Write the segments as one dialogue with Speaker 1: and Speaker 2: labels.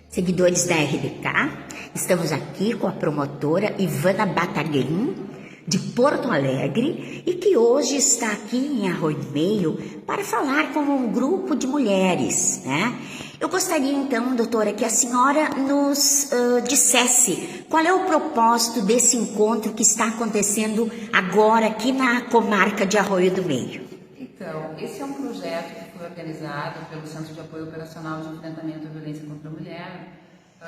Speaker 1: Seguidores da RDK, estamos aqui com a promotora Ivana Bataguin, de Porto Alegre, e que hoje está aqui em Arroio do Meio para falar com um grupo de mulheres, né? Eu gostaria então, doutora, que a senhora nos dissesse qual é o propósito desse encontro que está acontecendo agora aqui na comarca de Arroio do Meio.
Speaker 2: Então, esse é um projeto que foi organizado pelo Centro de Apoio Operacional de Enfrentamento à Violência contra a Mulher,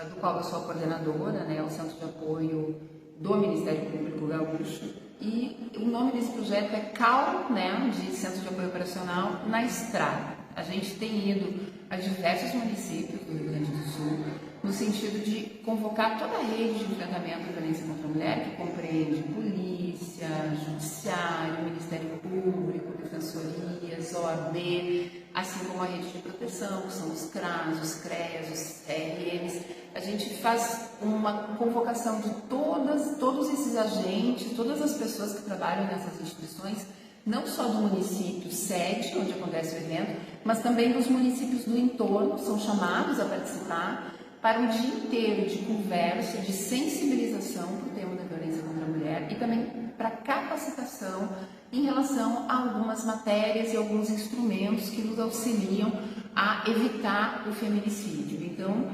Speaker 2: do qual eu sou a coordenadora, né, o Centro de Apoio do Ministério Público Gaúcho. E o nome desse projeto é CAL, né, de Centro de Apoio Operacional na Estrada. A gente tem ido a diversos municípios do Rio Grande do Sul, no sentido de convocar toda a rede de enfrentamento à violência contra a mulher, que compreende polícia, judiciário, Ministério Público, defensorias, OAB, assim como a rede de proteção, que são os CRAS, os CREAS, os CRMs. A gente faz uma convocação de todos esses agentes, todas as pessoas que trabalham nessas instituições, não só do município sede, onde acontece o evento, mas também dos municípios do entorno, são chamados a participar, para um dia inteiro de conversa, de sensibilização para o tema da violência contra a mulher e também para capacitação em relação a algumas matérias e alguns instrumentos que nos auxiliam a evitar o feminicídio. Então,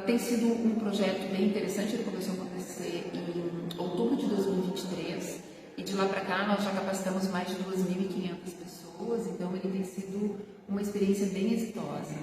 Speaker 2: tem sido um projeto bem interessante, ele começou a acontecer em outubro de 2023 e de lá para cá nós já capacitamos mais de 2.500 pessoas, então ele tem sido uma experiência bem exitosa.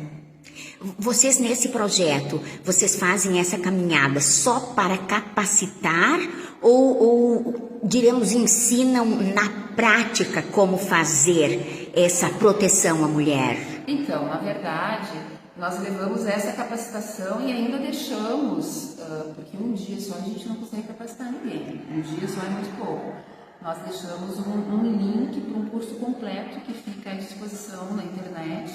Speaker 1: Vocês nesse projeto, vocês fazem essa caminhada só para capacitar ou diremos, ensinam na prática como fazer essa proteção à mulher?
Speaker 2: Então, na verdade, nós levamos essa capacitação e ainda deixamos, porque um dia só a gente não consegue capacitar ninguém, um dia só é muito pouco. Nós deixamos um link para um curso completo que fica à disposição na internet,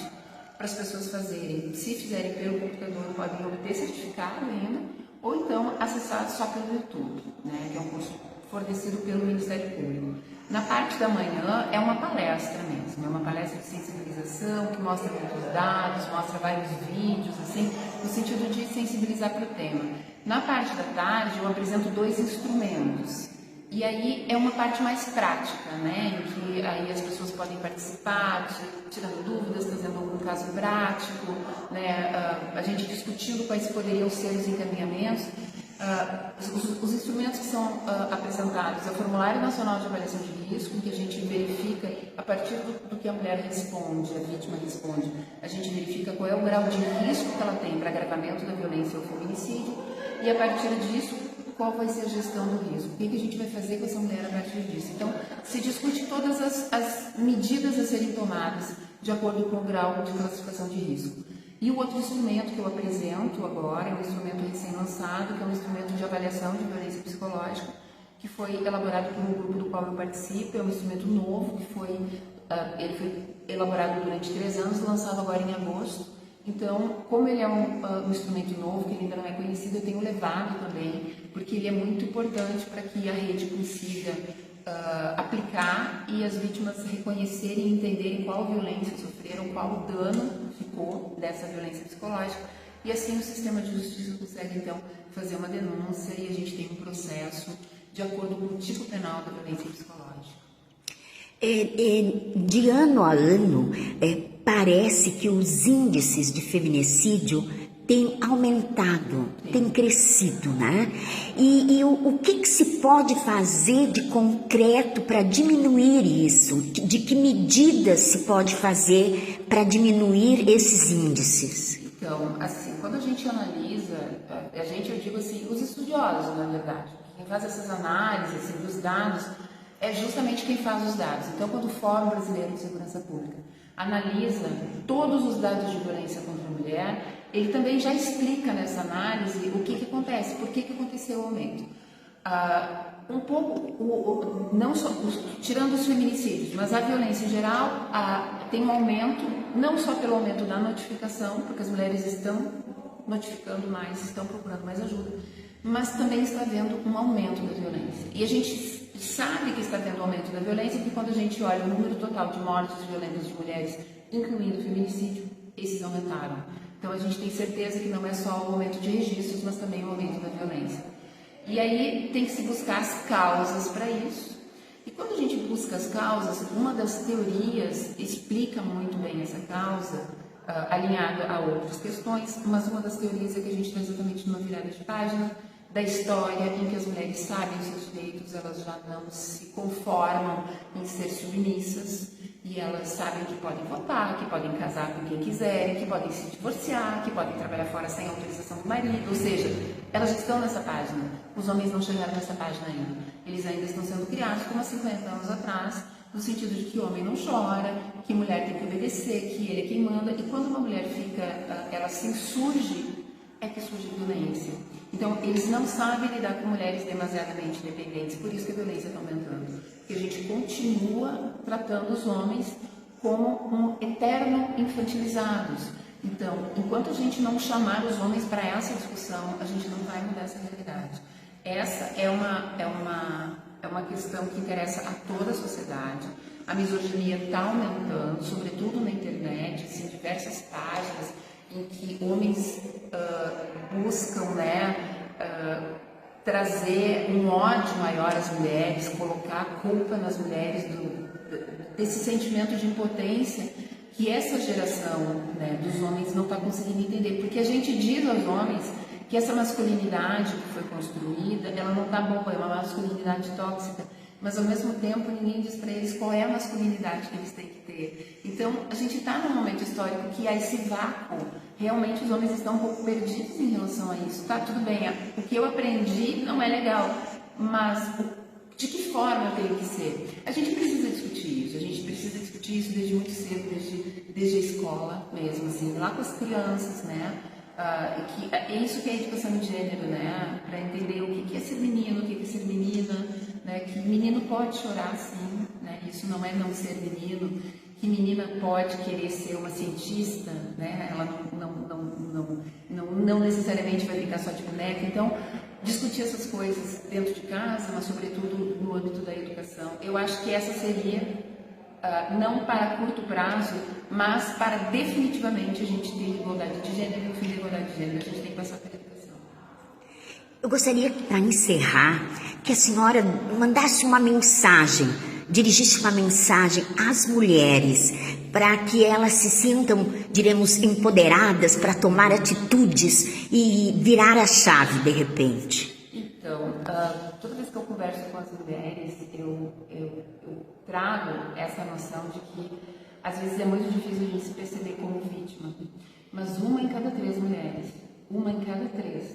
Speaker 2: para as pessoas fazerem. Se fizerem pelo computador, podem obter certificado ainda, ou então acessar só pelo YouTube, né, que é um curso fornecido pelo Ministério Público. Na parte da manhã é uma palestra mesmo, é uma palestra de sensibilização que mostra muitos dados, mostra vários vídeos, assim, no sentido de sensibilizar para o tema. Na parte da tarde eu apresento 2 instrumentos. E aí é uma parte mais prática, né, em que aí as pessoas podem participar, tirando dúvidas, trazendo algum caso prático, né, a gente discutindo quais poderiam ser os encaminhamentos. Os instrumentos que são apresentados é o Formulário Nacional de Avaliação de Risco, em que a gente verifica, a partir do que a mulher responde, a vítima responde, a gente verifica qual é o grau de risco que ela tem para agravamento da violência ou feminicídio, e a partir disso, qual vai ser a gestão do risco, o que a gente vai fazer com essa mulher a partir disso. Então, se discute todas as medidas a serem tomadas de acordo com o grau de classificação de risco. E o outro instrumento que eu apresento agora é um instrumento recém-lançado, que é um instrumento de avaliação de violência psicológica, que foi elaborado por um grupo do qual eu participo, é um instrumento novo, ele foi elaborado durante 3 anos, lançado agora em agosto. Então, como ele é um instrumento novo, que ele ainda não é conhecido, eu tenho levado também, porque ele é muito importante para que a rede consiga aplicar e as vítimas reconhecerem e entenderem qual violência sofreram, qual dano ficou dessa violência psicológica, e assim o sistema de justiça consegue então fazer uma denúncia e a gente tem um processo de acordo com o tipo penal da violência psicológica.
Speaker 1: De ano a ano, parece que os índices de feminicídio têm aumentado, têm crescido, né? E o que se pode fazer de concreto para diminuir isso? De que medidas se pode fazer para diminuir esses índices?
Speaker 2: Então, assim, quando a gente analisa, eu digo assim, os estudiosos, na verdade, quem faz essas análises assim, dos dados, é justamente quem faz os dados. Então, quando o Fórum Brasileiro de Segurança Pública analisa todos os dados de violência contra a mulher, ele também já explica nessa análise o que acontece, por que aconteceu o aumento. Um pouco, não só, tirando os feminicídios, mas a violência em geral tem um aumento, não só pelo aumento da notificação, porque as mulheres estão notificando mais, estão procurando mais ajuda, mas também está havendo um aumento da violência. E a gente sabe que está tendo um aumento da violência porque quando a gente olha o número total de mortes violentas de mulheres, incluindo o feminicídio, esses aumentaram. Então a gente tem certeza que não é só o momento de registros, mas também o momento da violência. E aí tem que se buscar as causas para isso. E quando a gente busca as causas, uma das teorias explica muito bem essa causa, alinhada a outras questões, mas uma das teorias é que a gente está exatamente numa virada de página da história em que as mulheres sabem os seus direitos, elas já não se conformam em ser submissas e elas sabem que podem votar, que podem casar com quem quiserem, que podem se divorciar, que podem trabalhar fora sem autorização do marido, ou seja, elas já estão nessa página. Os homens não chegaram nessa página ainda. Eles ainda estão sendo criados como há 50 anos atrás, no sentido de que homem não chora, que mulher tem que obedecer, que ele é quem manda, e quando uma mulher fica, ela se insurge, é que surge violência. Então, eles não sabem lidar com mulheres demasiadamente dependentes, por isso que a violência está aumentando. Porque a gente continua tratando os homens como um eterno infantilizados. Então, enquanto a gente não chamar os homens para essa discussão, a gente não vai mudar essa realidade. Essa é uma questão que interessa a toda a sociedade. A misoginia está aumentando, sobretudo na internet, em diversas páginas, em que homens buscam, trazer um ódio maior às mulheres, colocar a culpa nas mulheres desse sentimento de impotência que essa geração, dos homens não está conseguindo entender, porque a gente diz aos homens que essa masculinidade que foi construída, ela não está boa, é uma masculinidade tóxica, mas ao mesmo tempo ninguém diz para eles qual é a masculinidade que eles têm que ter. Então a gente está num momento histórico que há esse vácuo. Realmente os homens estão um pouco perdidos em relação a isso. Tá, tudo bem, o que eu aprendi não é legal, mas de que forma eu tenho que ser? A gente precisa discutir isso, desde muito cedo, desde a escola mesmo, assim, lá com as crianças, que é isso que é a educação de gênero, para entender o que é ser menino, o que é ser menina, que menino pode chorar sim, isso não é não ser menino, que menina pode querer ser uma cientista, ela não necessariamente vai brincar só de boneca. Então, discutir essas coisas dentro de casa, mas sobretudo no âmbito da educação. Eu acho que essa seria, não para curto prazo, mas para definitivamente a gente ter igualdade de gênero, e no fim da igualdade de gênero a gente tem que passar pela educação.
Speaker 1: Eu gostaria, para encerrar, que a senhora mandasse uma mensagem, dirigisse uma mensagem às mulheres, para que elas se sintam, diremos, empoderadas para tomar atitudes e virar a chave de repente.
Speaker 2: Então, toda vez que eu converso com as mulheres, eu trago essa noção de que às vezes é muito difícil a gente se perceber como vítima, mas uma em cada 3 mulheres,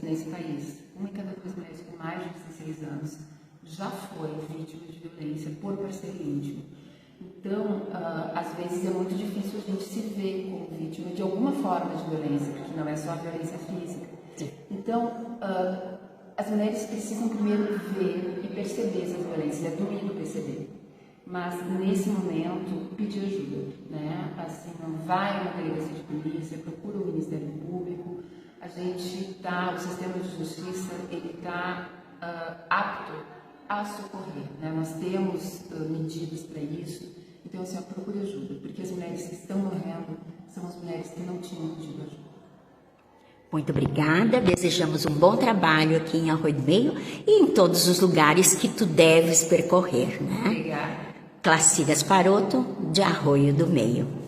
Speaker 2: nesse país, uma em cada 3 mulheres com mais de 16 anos já foi vítima de violência por parceiro íntimo. Então, às vezes é muito difícil a gente se ver como vítima de alguma forma de violência, porque não é só a violência física. Então, as mulheres precisam primeiro ver e perceber essa violência, é doído perceber. Mas, nesse momento, pedir ajuda, Assim, não vai a uma delegacia de polícia, procura o Ministério Público, o sistema de justiça, ele está apto a socorrer, Nós temos medidas para isso, então, assim, procure ajuda, porque as mulheres que estão morrendo são as mulheres que não tinham pedido ajuda.
Speaker 1: Muito obrigada, desejamos um bom trabalho aqui em Arroio do Meio e em todos os lugares que tu deves percorrer,
Speaker 2: Obrigada.
Speaker 1: Classi Gasparotto, de Arroio do Meio.